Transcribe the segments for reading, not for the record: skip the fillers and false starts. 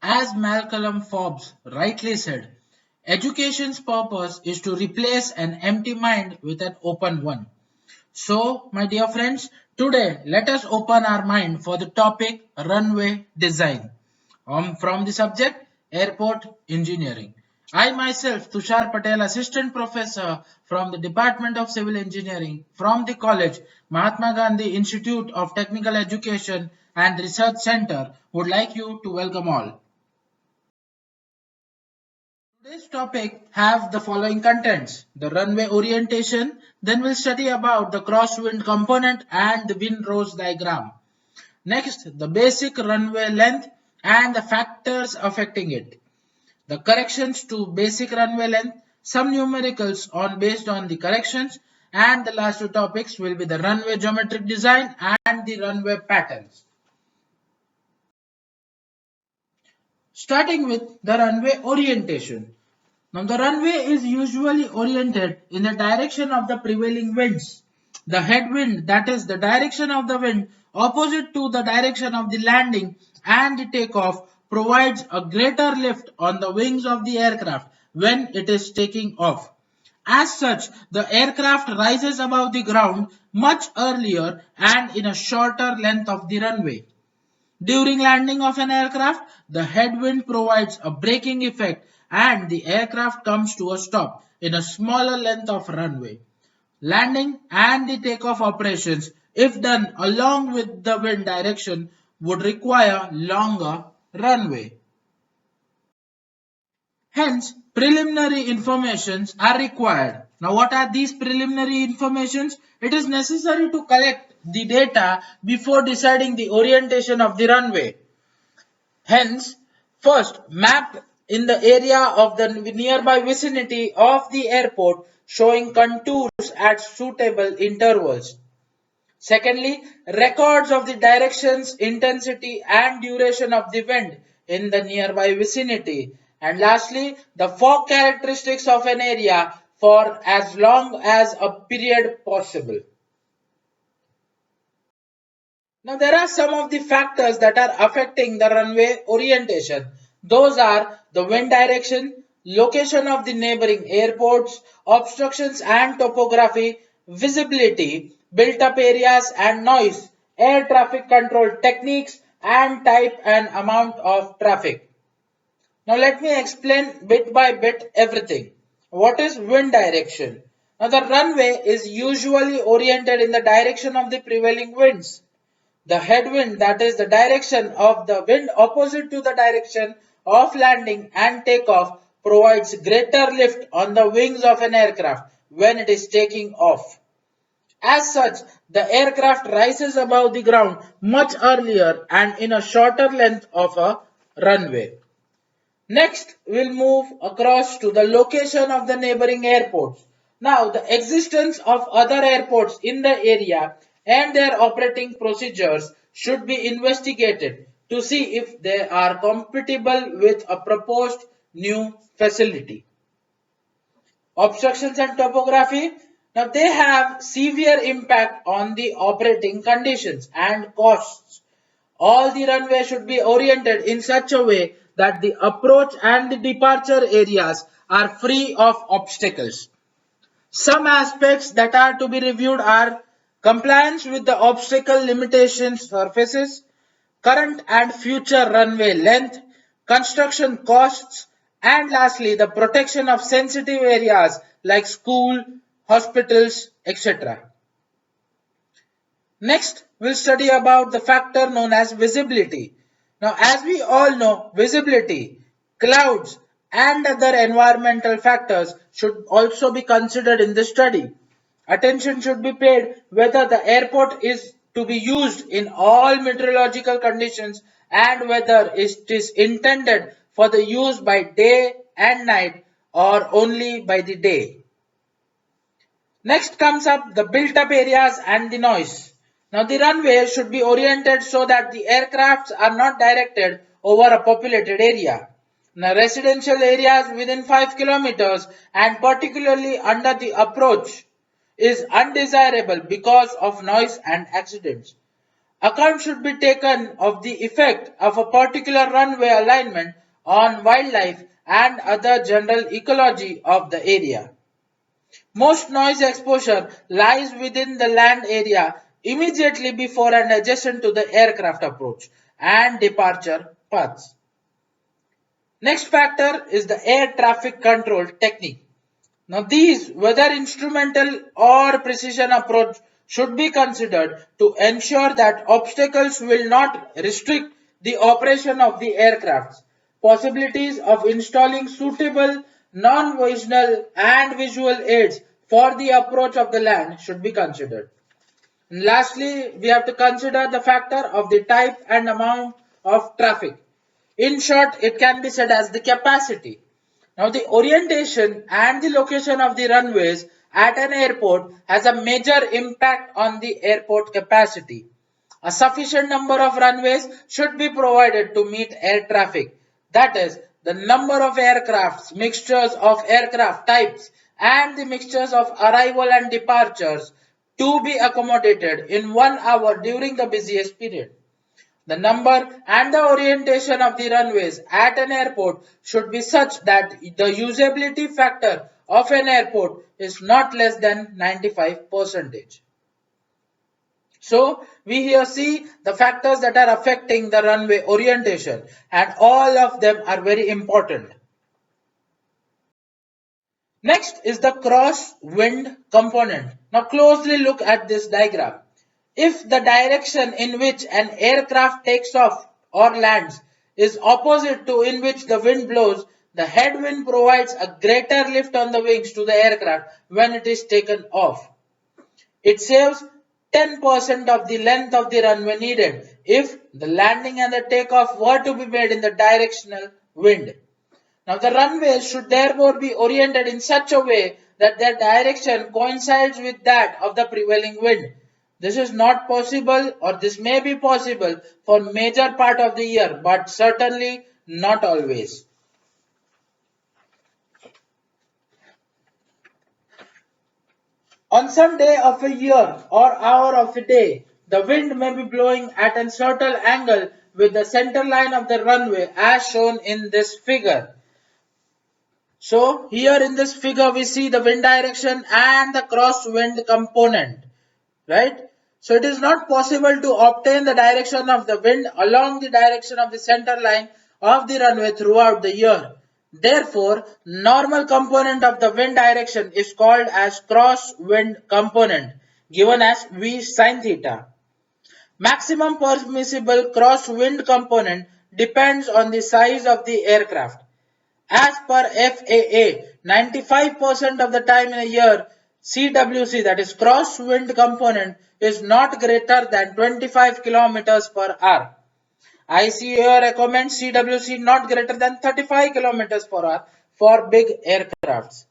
As Malcolm Forbes rightly said, education's purpose is to replace an empty mind with an open one. So, my dear friends, today let us open our mind for the topic runway design from the subject airport engineering. I myself, Tushar Patel, assistant professor from the Department of Civil Engineering from the college Mahatma Gandhi Institute of Technical Education and Research Center, would like you to welcome all. Today's topic have the following contents: the runway orientation, then we'll study about the crosswind component and the windrose diagram. Next, the basic runway length and the factors affecting it. The corrections to basic runway length, some numericals on based on the corrections, and the last two topics will be the runway geometric design and the runway patterns. Starting with the runway orientation. Now the runway is usually oriented in the direction of the prevailing winds. The headwind, that is the direction of the wind opposite to the direction of the landing and the takeoff, provides a greater lift on the wings of the aircraft when it is taking off. As such, the aircraft rises above the ground much earlier and in a shorter length of the runway. During landing of an aircraft, the headwind provides a braking effect and the aircraft comes to a stop in a smaller length of runway. Landing and the takeoff operations, if done along with the wind direction, would require longer runway. Hence, preliminary informations are required. Now, what are these preliminary informations? It is necessary to collect the data before deciding the orientation of the runway. Hence, first, map in the area of the nearby vicinity of the airport showing contours at suitable intervals. Secondly, records of the directions, intensity and duration of the wind in the nearby vicinity. And lastly, the fog characteristics of an area for as long as a period possible. Now, there are some of the factors that are affecting the runway orientation. Those are the wind direction, location of the neighboring airports, obstructions and topography, visibility, built up areas and noise, air traffic control techniques, and type and amount of traffic. Now, let me explain bit by bit everything. What is wind direction? Now, the runway is usually oriented in the direction of the prevailing winds. The headwind, that is the direction of the wind opposite to the direction of landing and takeoff, provides greater lift on the wings of an aircraft when it is taking off. As such, the aircraft rises above the ground much earlier and in a shorter length of a runway. Next, we'll move across to the location of the neighboring airports. Now, the existence of other airports in the area and their operating procedures should be investigated to see if they are compatible with a proposed new facility. Obstructions and topography. Now, they have severe impact on the operating conditions and costs. All the runway should be oriented in such a way that the approach and the departure areas are free of obstacles. Some aspects that are to be reviewed are compliance with the obstacle limitation surfaces, current and future runway length, construction costs, and lastly the protection of sensitive areas like school, hospitals, etc. Next, we'll study about the factor known as visibility. Now, as we all know, visibility, clouds, and other environmental factors should also be considered in the study. Attention should be paid whether the airport is to be used in all meteorological conditions and whether it is intended for the use by day and night or only by the day. Next comes up the built up areas and the noise. Now the runway should be oriented so that the aircrafts are not directed over a populated area. Now residential areas within 5 kilometers and particularly under the approach is undesirable because of noise and accidents. Account should be taken of the effect of a particular runway alignment on wildlife and other general ecology of the area. Most noise exposure lies within the land area immediately before and adjacent to the aircraft approach and departure paths. Next factor is the air traffic control technique. Now these, whether instrumental or precision approach, should be considered to ensure that obstacles will not restrict the operation of the aircrafts. Possibilities of installing suitable non-visual and visual aids for the approach of the land should be considered. And lastly, we have to consider the factor of the type and amount of traffic. In short, it can be said as the capacity. Now, the orientation and the location of the runways at an airport has a major impact on the airport capacity. A sufficient number of runways should be provided to meet air traffic. That is, the number of aircrafts, mixtures of aircraft types, and the mixtures of arrival and departures to be accommodated in 1 hour during the busiest period. The number and the orientation of the runways at an airport should be such that the usability factor of an airport is not less than 95%. So we here see the factors that are affecting the runway orientation, and all of them are very important. Next is the crosswind component. Now closely look at this diagram. If the direction in which an aircraft takes off or lands is opposite to in which the wind blows, the headwind provides a greater lift on the wings to the aircraft when it is taken off. It saves 10% of the length of the runway needed if the landing and the takeoff were to be made in the directional wind. Now the runways should therefore be oriented in such a way that their direction coincides with that of the prevailing wind. This is not possible, or this may be possible for major part of the year, but certainly not always. On some day of a year or hour of a day, the wind may be blowing at a certain angle with the center line of the runway as shown in this figure. So here in this figure we see the wind direction and the crosswind component, right? So it is not possible to obtain the direction of the wind along the direction of the center line of the runway throughout the year. Therefore, normal component of the wind direction is called as crosswind component, given as V sin theta. Maximum permissible crosswind component depends on the size of the aircraft. As per FAA, 95% of the time in a year, CWC, that is crosswind component, is not greater than 25 kilometers per hour. ICAO recommends CWC not greater than 35 kilometers per hour for big aircrafts.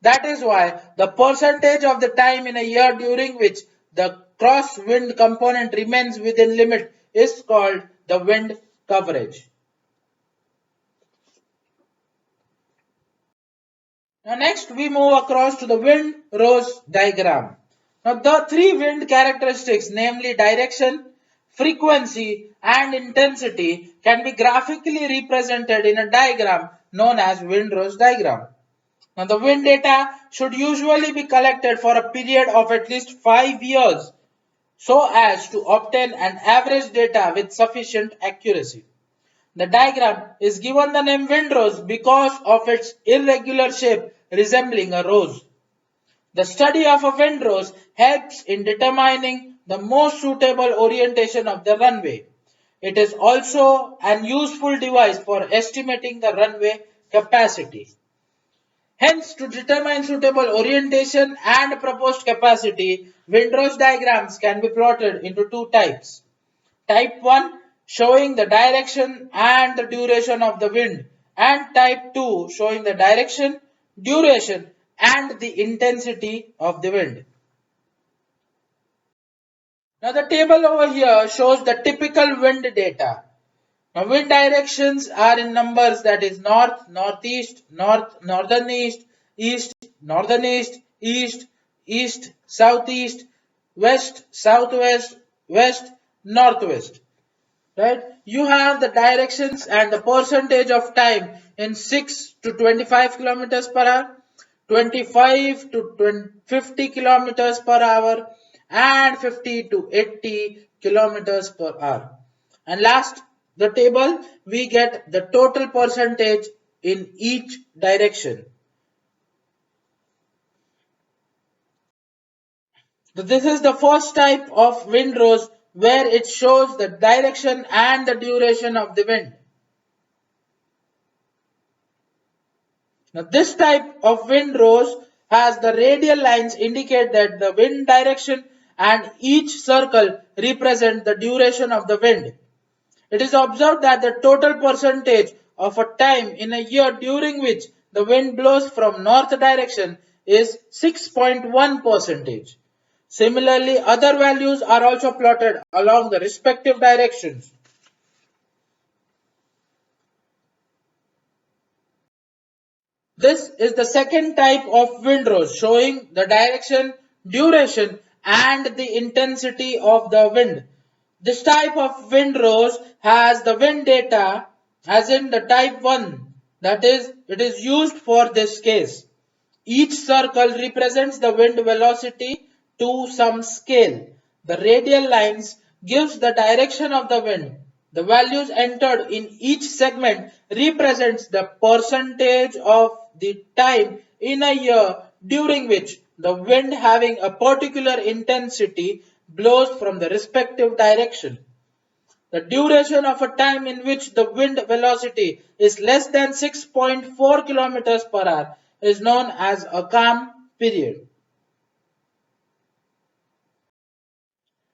That is why the percentage of the time in a year during which the crosswind component remains within limit is called the wind coverage. Now next we move across to the wind-rose diagram. Now the three wind characteristics, namely direction, frequency and intensity, can be graphically represented in a diagram known as wind-rose diagram. Now the wind data should usually be collected for a period of at least 5 years so as to obtain an average data with sufficient accuracy. The diagram is given the name windrose because of its irregular shape resembling a rose. The study of a windrose helps in determining the most suitable orientation of the runway. It is also an useful device for estimating the runway capacity. Hence, to determine suitable orientation and proposed capacity, windrose diagrams can be plotted into two types. Type 1 showing the direction and the duration of the wind, and type 2 showing the direction, duration and the intensity of the wind. Now the table over here shows the typical wind data. Now wind directions are in numbers, that is north, northeast, north, northern east, east, northern east, east, east, southeast, west, southwest, west, northwest. Right? You have the directions and the percentage of time in 6 to 25 kilometers per hour, 25 to 50 kilometers per hour, and 50 to 80 kilometers per hour. And last, the table, we get the total percentage in each direction. So this is the first type of windrows where it shows the direction and the duration of the wind. Now this type of windrows has the radial lines indicate that the wind direction and each circle represent the duration of the wind. It is observed that the total percentage of a time in a year during which the wind blows from north direction is 6.1 percentage. Similarly, other values are also plotted along the respective directions. This is the second type of windrows showing the direction, duration and the intensity of the wind. This type of windrows has the wind data as in the type 1, that is it is used for this case. Each circle represents the wind velocity to some scale. The radial lines gives the direction of the wind. The values entered in each segment represents the percentage of the time in a year during which the wind having a particular intensity blows from the respective direction. The duration of a time in which the wind velocity is less than 6.4 kilometers per hour is known as a calm period.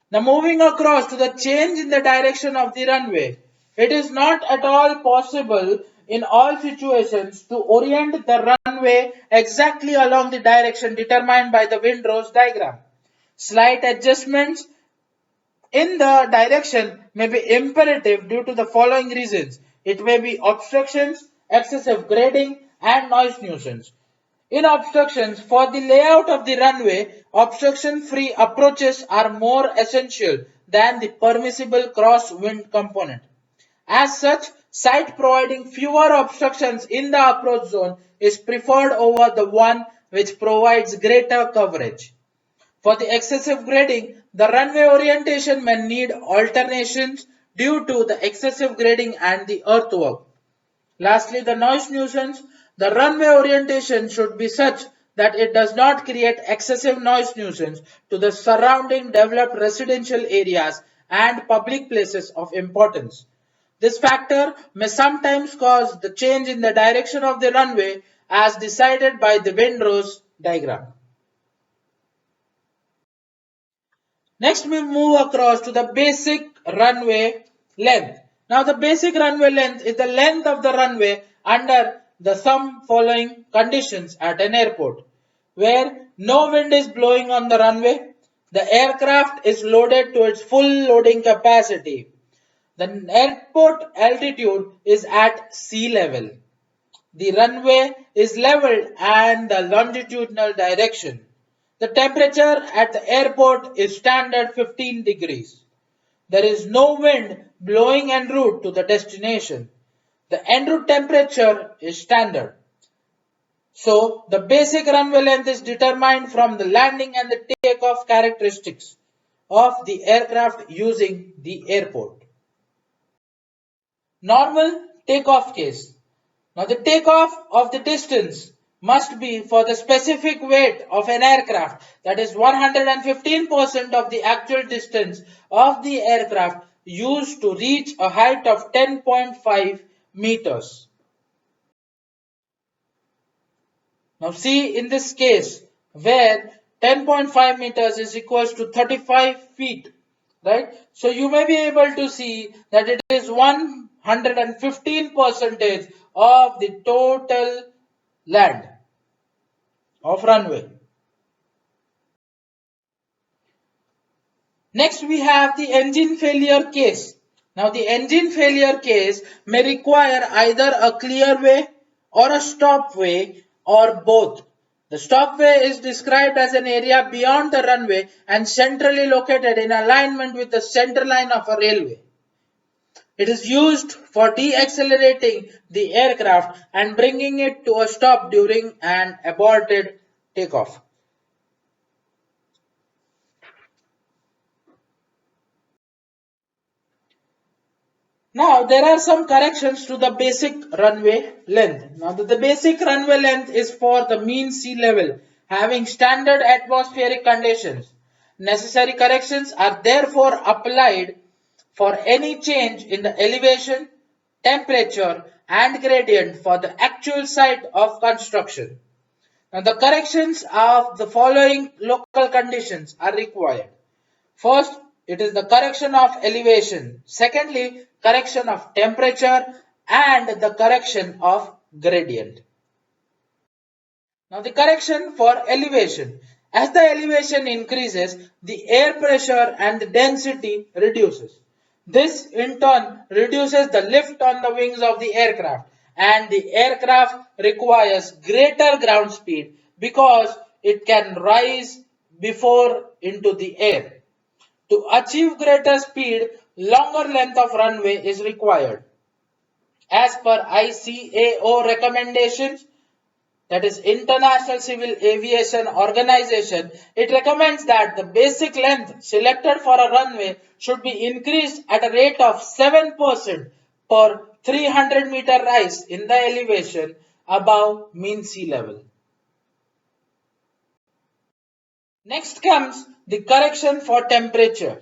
Now moving across to the change in the direction of the runway. It is not at all possible in all situations to orient the runway exactly along the direction determined by the windrows diagram. Slight adjustments in the direction may be imperative due to the following reasons. It may be obstructions, excessive grading, and noise nuisance. In obstructions, for the layout of the runway, obstruction-free approaches are more essential than the permissible cross-wind component. As such, site providing fewer obstructions in the approach zone is preferred over the one which provides greater coverage. For the excessive grading, the runway orientation may need alternations due to the excessive grading and the earthwork. Lastly, the noise nuisance. The runway orientation should be such that it does not create excessive noise nuisance to the surrounding developed residential areas and public places of importance. This factor may sometimes cause the change in the direction of the runway as decided by the windrows diagram. Next, we move across to the basic runway length. Now, the basic runway length is the length of the runway under the some following conditions at an airport, where no wind is blowing on the runway, the aircraft is loaded to its full loading capacity, the airport altitude is at sea level, the runway is leveled and the longitudinal direction. The temperature at the airport is standard 15 degrees. There is no wind blowing en route to the destination. The en route temperature is standard. So, the basic runway length is determined from the landing and the takeoff characteristics of the aircraft using the airport. Normal takeoff case. Now the takeoff of the distance must be for the specific weight of an aircraft, that is 115% of the actual distance of the aircraft used to reach a height of 10.5 meters. Now see in this case where 10.5 meters is equals to 35 feet, right? So you may be able to see that it is 115 percentage of the total land of runway. Next we have the engine failure case. Now the engine failure case may require either a clear way or a stop way or both. The stopway is described as an area beyond the runway and centrally located in alignment with the center line of a railway. It is used for deaccelerating the aircraft and bringing it to a stop during an aborted takeoff. Now there are some corrections to the basic runway length. Now the basic runway length is for the mean sea level having standard atmospheric conditions. Necessary corrections are therefore applied for any change in the elevation, temperature and gradient for the actual site of construction. Now the corrections of the following local conditions are required. First, it is the correction of elevation. Secondly, correction of temperature and the correction of gradient. Now the correction for elevation. As the elevation increases, the air pressure and the density reduces. This in turn reduces the lift on the wings of the aircraft and the aircraft requires greater ground speed because it can rise before into the air. To achieve greater speed, longer length of runway is required. As per ICAO recommendations, that is International Civil Aviation Organization, it recommends that the basic length selected for a runway should be increased at a rate of 7% per 300-meter rise in the elevation above mean sea level. Next comes the correction for temperature.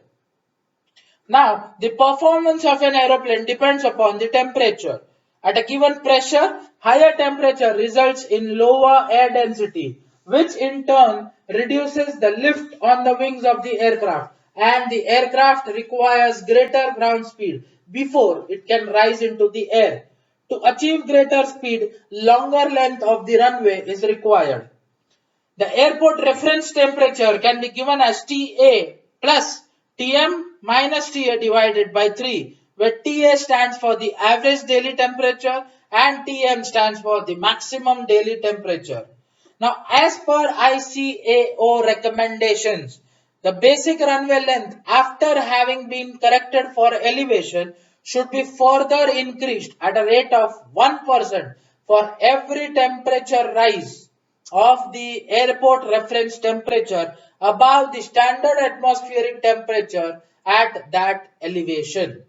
Now, the performance of an aeroplane depends upon the temperature. At a given pressure, higher temperature results in lower air density, which in turn reduces the lift on the wings of the aircraft, and the aircraft requires greater ground speed before it can rise into the air. To achieve greater speed, longer length of the runway is required. The airport reference temperature can be given as TA plus Tm minus TA divided by 3, where TA stands for the average daily temperature and Tm stands for the maximum daily temperature. Now, as per ICAO recommendations, the basic runway length after having been corrected for elevation should be further increased at a rate of 1% for every temperature rise of the airport reference temperature above the standard atmospheric temperature at that elevation.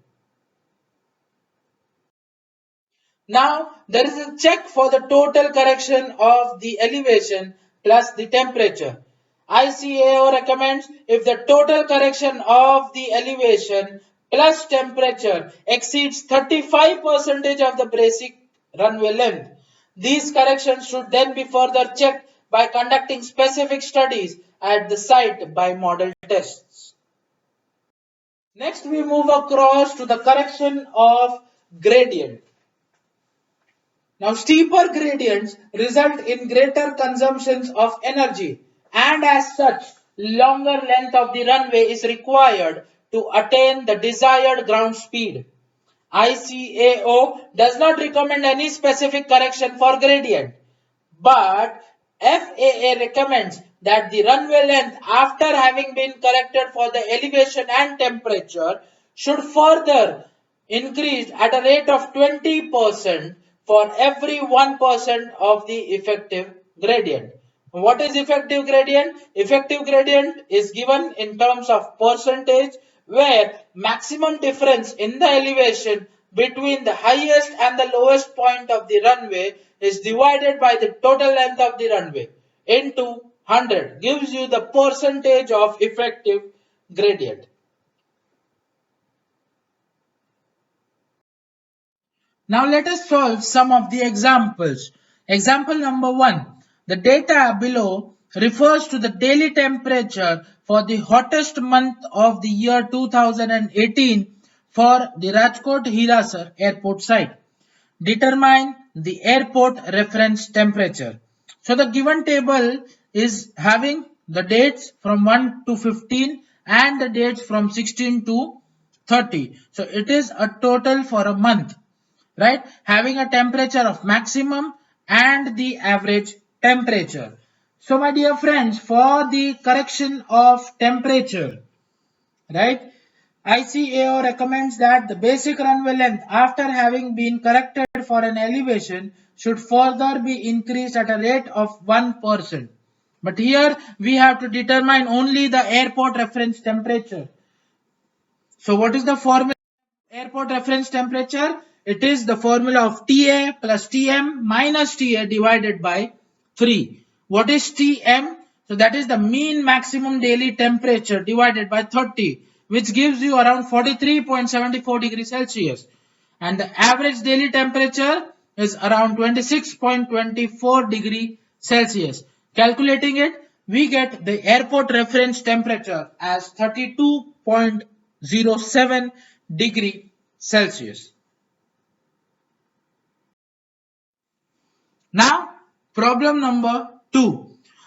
Now there is a check for the total correction of the elevation plus the temperature. ICAO recommends if the total correction of the elevation plus temperature exceeds 35% of the basic runway length. These corrections should then be further checked by conducting specific studies at the site by model tests. Next we move across to the correction of gradient. Now steeper gradients result in greater consumptions of energy and as such longer length of the runway is required to attain the desired ground speed. ICAO does not recommend any specific correction for gradient, but FAA recommends that the runway length after having been corrected for the elevation and temperature should further increase at a rate of 20% for every 1% of the effective gradient. What is effective gradient? Effective gradient is given in terms of percentage where maximum difference in the elevation between the highest and the lowest point of the runway is divided by the total length of the runway into 100 gives you the percentage of effective gradient. Now let us solve some of the examples. Example number 1. The data below refers to the daily temperature for the hottest month of the year 2018 for the Rajkot Hirasar airport site. Determine the airport reference temperature. So the given table is having the dates from 1 to 15 and the dates from 16 to 30. So it is a total for a month, right? Having a temperature of maximum and the average temperature. So my dear friends, for the correction of temperature, right, ICAO recommends that the basic runway length after having been corrected for an elevation should further be increased at a rate of 1%. But here we have to determine only the airport reference temperature. So what is the formula of airport reference temperature? It is the formula of TA plus Tm minus TA divided by 3. What is Tm? So that is the mean maximum daily temperature divided by 30, which gives you around 43.74 degrees Celsius. And the average daily temperature is around 26.24 degree Celsius. Calculating it, we get the airport reference temperature as 32.07 degree Celsius. Now, problem number 2.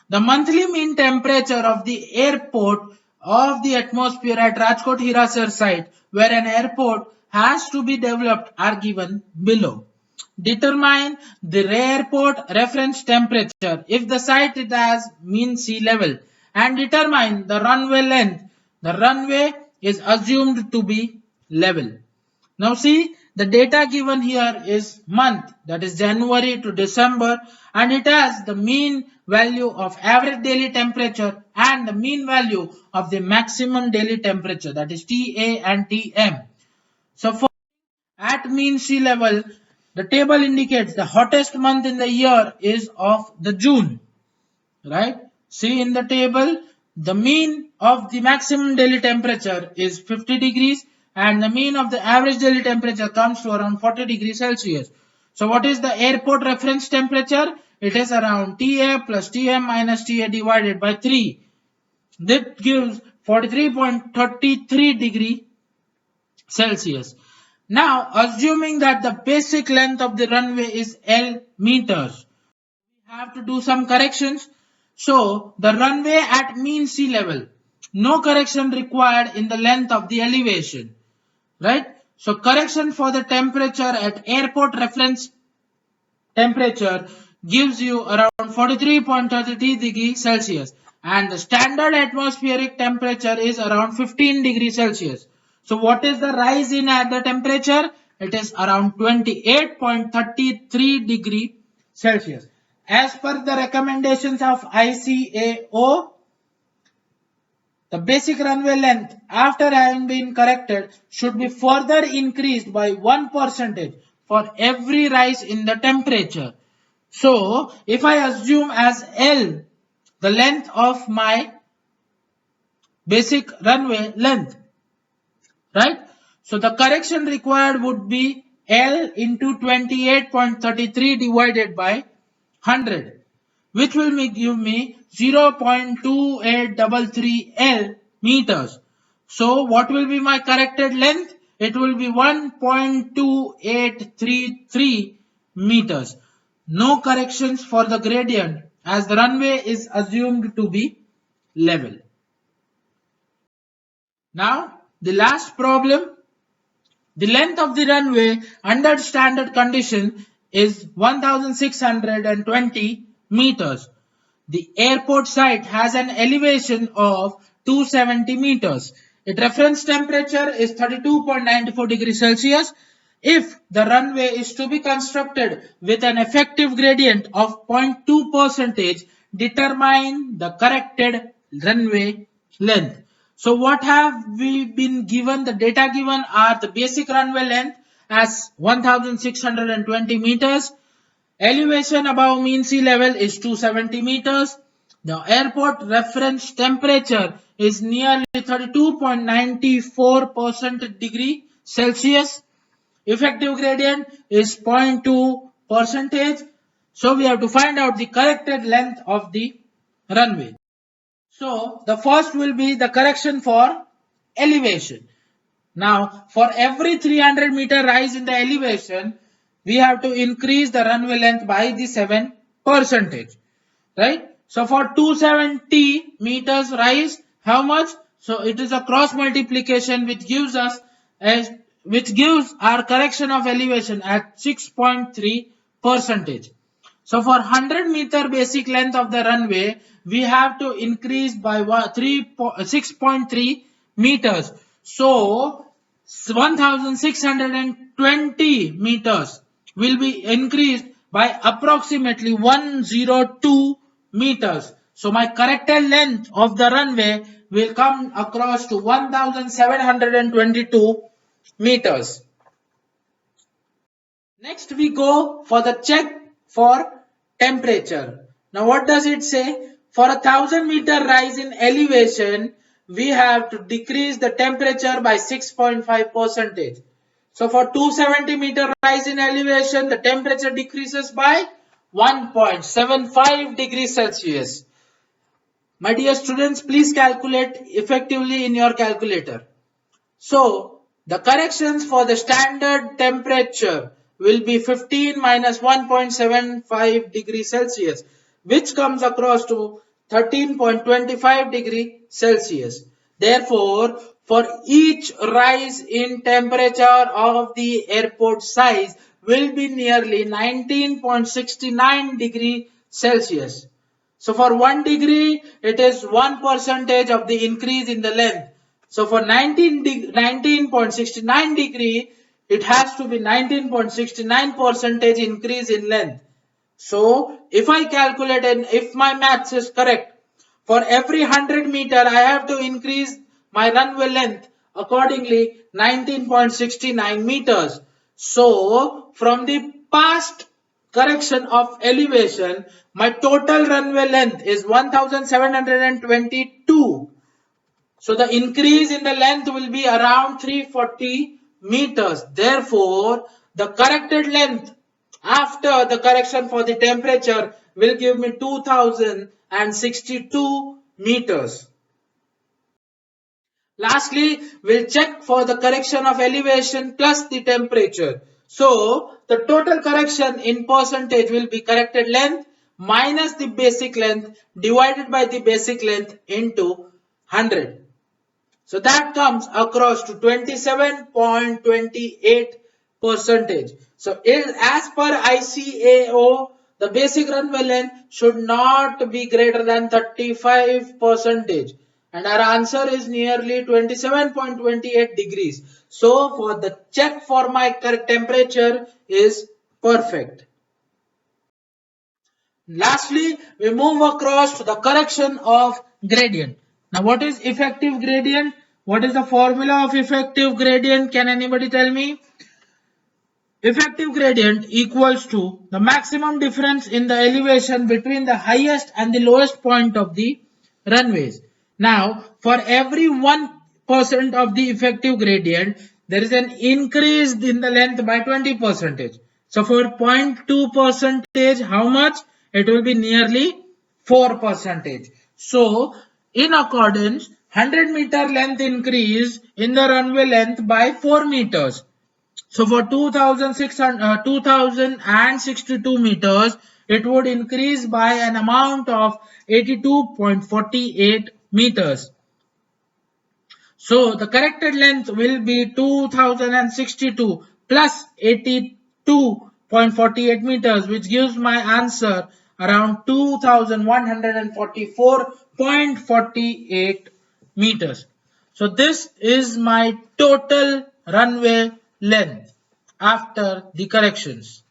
The monthly mean temperature of the airport of the atmosphere at Rajkot Hirasar site, where an airport has to be developed, are given below. Determine the airport reference temperature if the site it has mean sea level, and determine the runway length. The runway is assumed to be level. Now see, the data given here is month, that is January to December, and it has the mean value of average daily temperature and the mean value of the maximum daily temperature, that is TA and Tm. So for at mean sea level, the table indicates the hottest month in the year is of the June, right? See in the table, the mean of the maximum daily temperature is 50 degrees and the mean of the average daily temperature comes to around 40 degrees Celsius. So what is the airport reference temperature? It is around TA plus Tm minus TA divided by 3. That gives 43.33 degree Celsius. Now, assuming that the basic length of the runway is L meters, we have to do some corrections. So, the runway at mean sea level, no correction required in the length of the elevation, right? So, correction for the temperature at airport reference temperature gives you around 43.33 degrees Celsius, and the standard atmospheric temperature is around 15 degrees Celsius. So what is the rise in the temperature? It is around 28.33 degree Celsius. As per the recommendations of ICAO, the basic runway length after having been corrected should be further increased by 1% for every rise in the temperature. So, if I assume as L the length of my basic runway length, right? So, the correction required would be L into 28.33 divided by 100, which will give me 0.2833 L meters. So what will be my corrected length? It will be 1.2833 meters. No corrections for the gradient as the runway is assumed to be level. Now the last problem. The length of the runway under standard condition is 1620 meters. The airport site has an elevation of 270 meters. Its reference temperature is 32.94 degrees Celsius. If the runway is to be constructed with an effective gradient of 0.2 percentage, determine the corrected runway length. So what have we been given? The data given are the basic runway length as 1620 meters. Elevation above mean sea level is 270 meters. The airport reference temperature is nearly 32.94% degree Celsius. Effective gradient is 0.2 percentage. So we have to find out the corrected length of the runway. So the first will be the correction for elevation. Now for every 300-meter rise in the elevation, we have to increase the runway length by the 7%, right? So for 270 meters rise, how much? So it is a cross multiplication which gives us our correction of elevation at 6.3%. So for 100-meter basic length of the runway, we have to increase by 6.3 meters. So 1620 meters will be increased by approximately 102 meters. So my corrected length of the runway will come across to 1722 meters. Next we go for the check for temperature. Now what does it say? For a 1000-meter rise in elevation, we have to decrease the temperature by 6.5%. So for 270-meter rise in elevation, the temperature decreases by 1.75 degrees Celsius. My dear students, please calculate effectively in your calculator. So the corrections for the standard temperature will be 15 minus 1.75 degrees Celsius, which comes across to 13.25 degree Celsius. Therefore, for each rise in temperature of the airport size will be nearly 19.69 degree Celsius. So for 1 degree, it is 1% of the increase in the length. So for 19.69 degree, it has to be 19.69% increase in length. So if I calculate and if my maths is correct, for every 100 meter, I have to increase my runway length accordingly 19.69 meters. So from the past correction of elevation, my total runway length is 1722. So the increase in the length will be around 340 meters. Therefore, the corrected length after the correction for the temperature will give me 2062 meters. Lastly, we'll check for the correction of elevation plus the temperature. So, the total correction in percentage will be corrected length minus the basic length divided by the basic length into 100. So that comes across to 27.28%. So as per ICAO, the basic runway length should not be greater than 35%. And our answer is nearly 27.28 degrees. So for the check for my temperature is perfect. Lastly, we move across to the correction of gradient. Now, what is effective gradient? What is the formula of effective gradient? Can anybody tell me? Effective gradient equals to the maximum difference in the elevation between the highest and the lowest point of the runways. Now, for every 1% of the effective gradient, there is an increase in the length by 20%. So, for 0.2 percentage, how much? It will be nearly 4%. So, in accordance, 100-meter length increase in the runway length by 4 meters. So for 2062 meters, it would increase by an amount of 82.48 meters. So the corrected length will be 2062 plus 82.48 meters, which gives my answer around 2144.48 meters. So this is my total runway length after the corrections.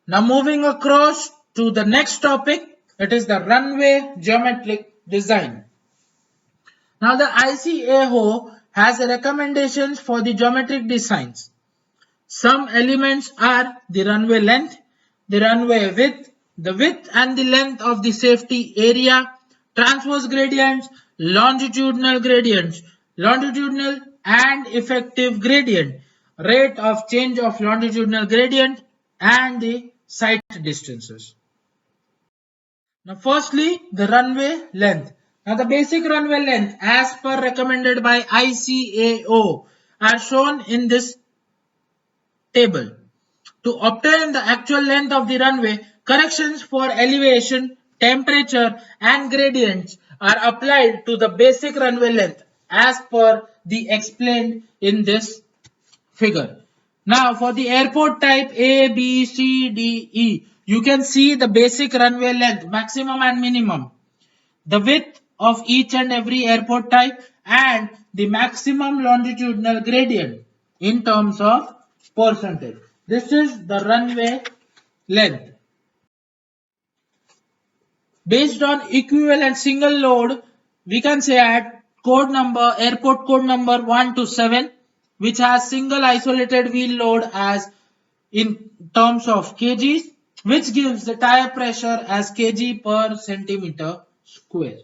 Now moving across to the next topic, it is the runway geometric design. Now the ICAO has recommendations for the geometric designs. Some elements are the runway length, the runway width, the width and the length of the safety area, transverse gradients, longitudinal gradients, longitudinal and effective gradient, rate of change of longitudinal gradient, and the sight distances. Now firstly, the runway length. Now the basic runway length as per recommended by ICAO are shown in this table. To obtain the actual length of the runway, corrections for elevation, temperature and gradients are applied to the basic runway length as per the explained in this figure. Now for the airport type A, B, C, D, E, you can see the basic runway length, maximum and minimum, the width of each and every airport type, and the maximum longitudinal gradient in terms of percentage. This is the runway length. Based on equivalent single load, we can say at code number, airport code number 1 to 7, which has single isolated wheel load as in terms of kgs, which gives the tire pressure as kg per centimeter square.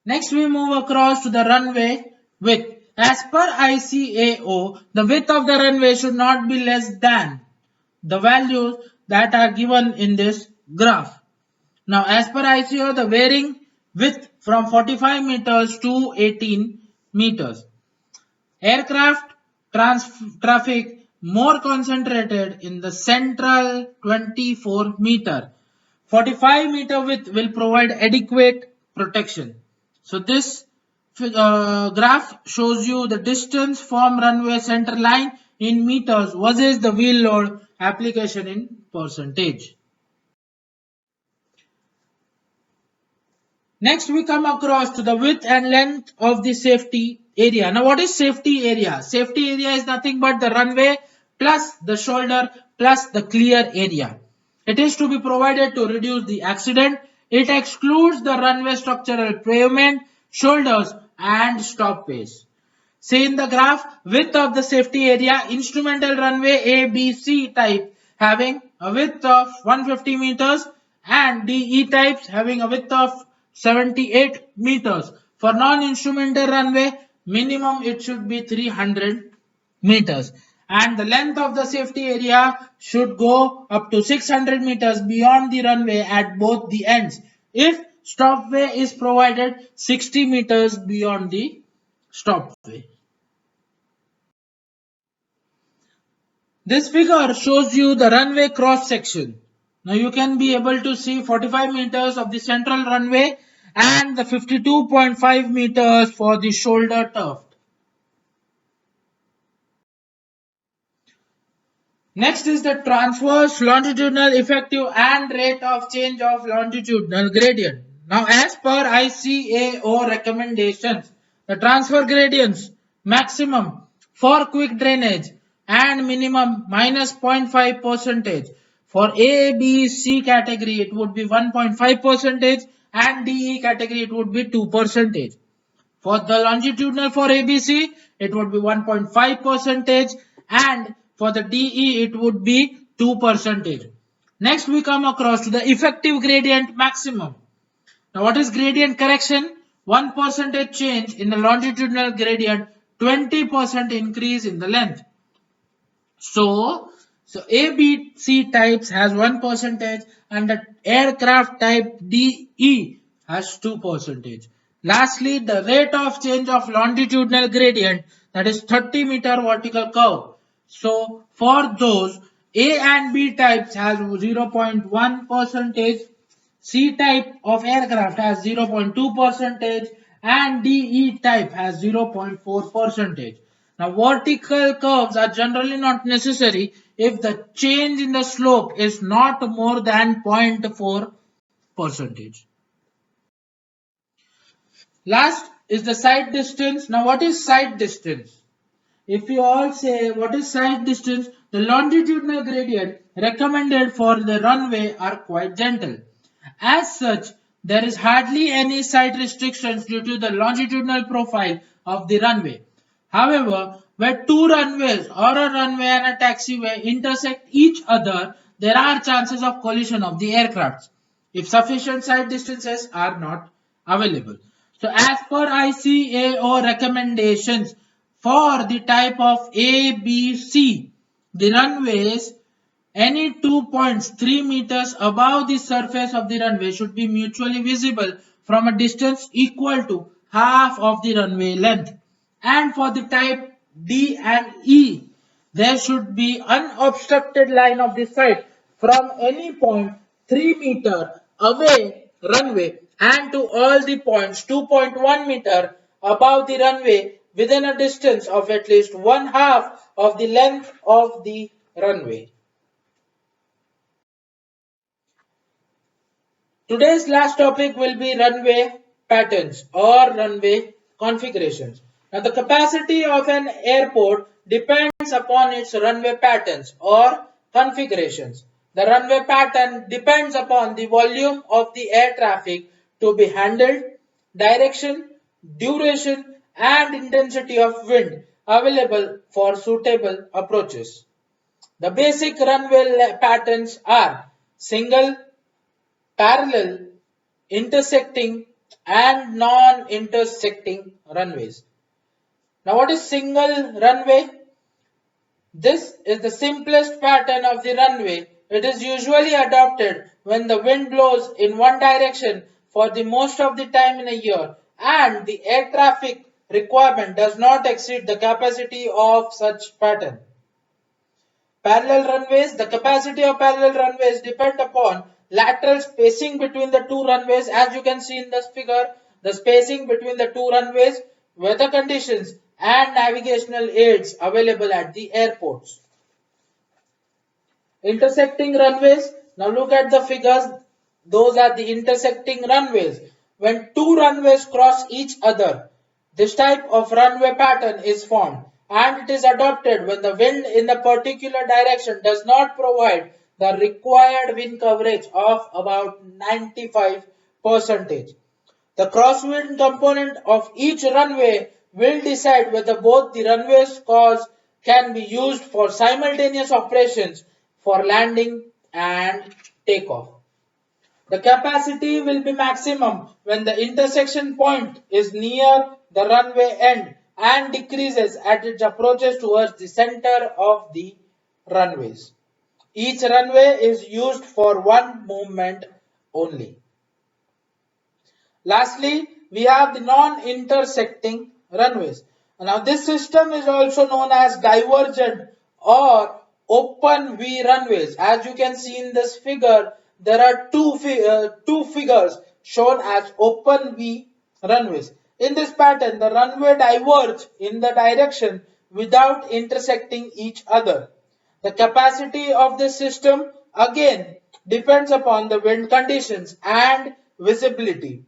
Next, we move across to the runway width. As per ICAO, the width of the runway should not be less than the values that are given in this graph. Now, as per ICAO, the varying width from 45 meters to 18 meters. Aircraft traffic more concentrated in the central 24-meter. 45-meter width will provide adequate protection. So this graph shows you the distance from runway center line in meters versus the wheel load application in percentage. Next, we come across to the width and length of the safety area. Now, what is safety area? Safety area is nothing but the runway plus the shoulder plus the clear area. It is to be provided to reduce the accident. It excludes the runway structural pavement, shoulders and stopways. See in the graph, width of the safety area, instrumental runway A, B, C type having a width of 150 meters and DE types having a width of 78 meters. For non-instrumental runway, minimum it should be 300 meters. And the length of the safety area should go up to 600 meters beyond the runway at both the ends. If stopway is provided 60 meters beyond the stopway. This figure shows you the runway cross section. Now you can be able to see 45 meters of the central runway and the 52.5 meters for the shoulder tuft. Next is the transverse longitudinal effective and rate of change of longitudinal gradient. Now as per ICAO recommendations, the transfer gradients maximum for quick drainage and minimum minus 0.5 percentage. For A, B, C category it would be 1.5 percentage and DE category it would be 2 percentage. For the longitudinal for ABC, it would be 1.5 percentage and for the DE, it would be 2 percentage. Next, we come across to the effective gradient maximum. Now, what is gradient correction? 1 percentage change in the longitudinal gradient, 20% increase in the length. So ABC types has 1 percentage and the aircraft type DE has 2 percentage. Lastly, the rate of change of longitudinal gradient, that is 30-meter vertical curve. So for those, A and B types has 0.1 percentage, C type of aircraft has 0.2 percentage and DE type has 0.4 percentage. Now vertical curves are generally not necessary if the change in the slope is not more than 0.4 percentage. Last is the sight distance. Now what is sight distance? If you all say what is sight distance, the longitudinal gradient recommended for the runway are quite gentle. As such, there is hardly any sight restrictions due to the longitudinal profile of the runway. However, where two runways or a runway and a taxiway intersect each other, there are chances of collision of the aircrafts if sufficient sight distances are not available. So as per ICAO recommendations for the type of A, B, C, the runways, any 2 points 3 meters above the surface of the runway should be mutually visible from a distance equal to half of the runway length. And for the type D and E, there should be unobstructed line of the sight from any point 3 meter away runway and to all the points 2.1 meter above the runway within a distance of at least one half of the length of the runway. Today's last topic will be runway patterns or runway configurations. Now, the capacity of an airport depends upon its runway patterns or configurations. The runway pattern depends upon the volume of the air traffic to be handled, direction, duration, and intensity of wind available for suitable approaches. The basic runway patterns are single, parallel, intersecting, and non-intersecting runways. Now, what is single runway? This is the simplest pattern of the runway. It is usually adopted when the wind blows in one direction for the most of the time in a year and the air traffic requirement does not exceed the capacity of such pattern. Parallel runways. The capacity of parallel runways depend upon lateral spacing between the two runways. As you can see in this figure, the spacing between the two runways, weather conditions, and navigational aids available at the airports. Intersecting runways. Now look at the figures. Those are the intersecting runways. When two runways cross each other, this type of runway pattern is formed and it is adopted when the wind in the particular direction does not provide the required wind coverage of about 95%. The crosswind component of each runway will decide whether both the runways can be used for simultaneous operations for landing and takeoff. The capacity will be maximum when the intersection point is near the runway end and decreases as it approaches towards the center of the runways. Each runway is used for one movement only. Lastly, we have the non-intersecting runways. Now this system is also known as divergent or open V runways. As you can see in this figure, there are two figures shown as open V runways. In this pattern, the runway diverges in the direction without intersecting each other. The capacity of this system again depends upon the wind conditions and visibility.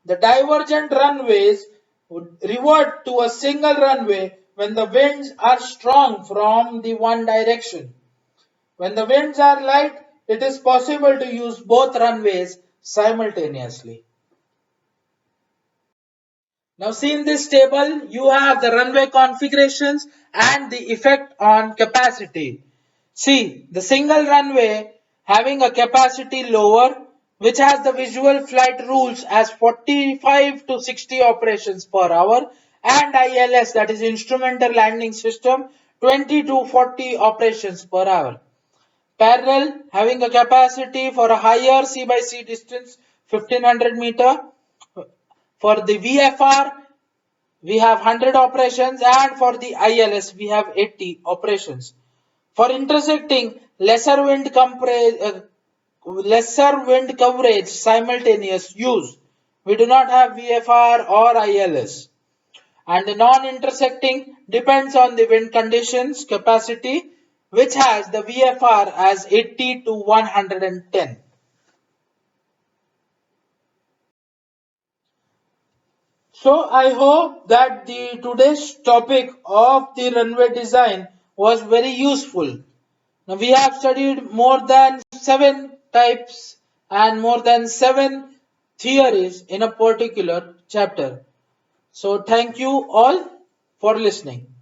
The divergent runways would revert to a single runway when the winds are strong from the one direction. When the winds are light, it is possible to use both runways simultaneously. Now see in this table, you have the runway configurations and the effect on capacity. See, the single runway having a capacity lower, which has the visual flight rules as 45 to 60 operations per hour, and ILS, that is instrumental landing system, 20 to 40 operations per hour. Parallel having a capacity for a higher C by C distance 1500 meter. For the VFR we have 100 operations and for the ILS we have 80 operations. For intersecting lesser wind coverage simultaneous use, we do not have VFR or ILS. And the non-intersecting depends on the wind conditions capacity, which has the VFR as 80 to 110. So I hope that the today's topic of the runway design was very useful. Now we have studied more than 7 types and more than 7 theories in a particular chapter. So thank you all for listening.